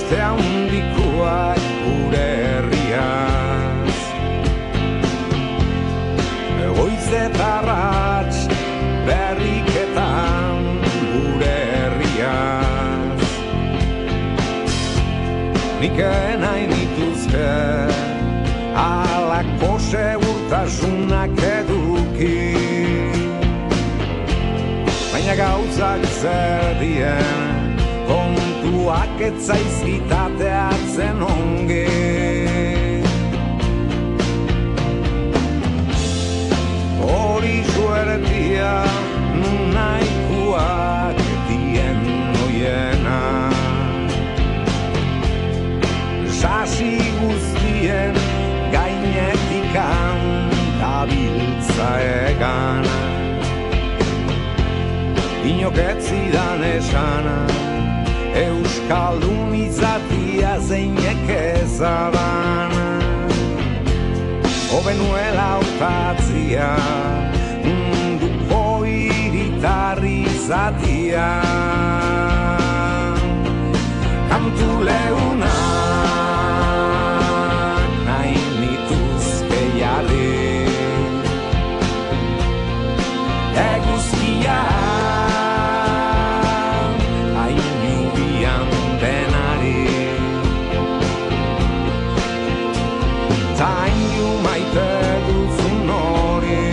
beste handikoak gure herriaz. Goiz eta arrats berriketan gure herriaz. Nik nahi nituzke halako segurtasunak eduki, baina gauzak zer dien kontuak ez zaizkitateatzen ongi. Hori suertia nun nahikoak dien noiena, sasi guztien gainetikan dabiltza egan. Inok ez zidan esana euskaldun izatia zeinek ezaban, hobe nuela hautatzia munduko hiritarri izatia. Kantu leunak nahi nituzke jarri, eguzkia ainubian denari, ta ainu maite duzun hori.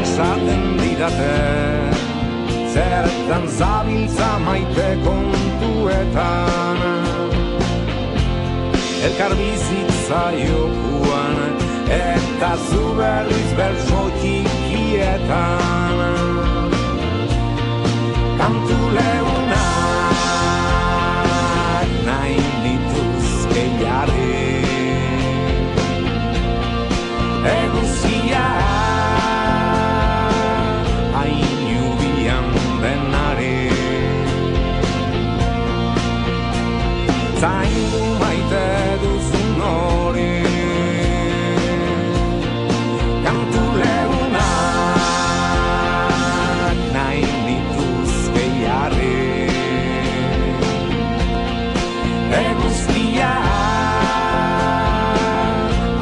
Esaten didate zertan zabiltza maite kontuetan, elkar bizitza jokuan eta zu berriz berso txikietan. Kantu leunak nahi nituzke jarri, eguzkia zaindu maite duzun hori. Kantu leunak nahi nituzke jarri, eguzkia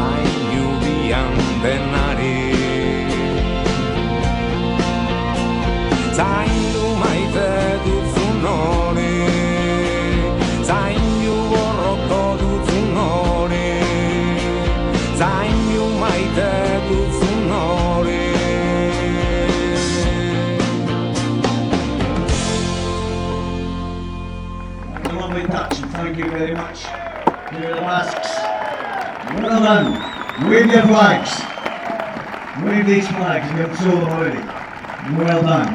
ainubian denari. Zaindu maite duzun hori, zaindu borroko duzun hori, zaindu maite duzun hori. Lovely touch, and thank you very much. Here are the masks. Well done. Wave your flags. Wave these flags, we haven't sold them already. Well done.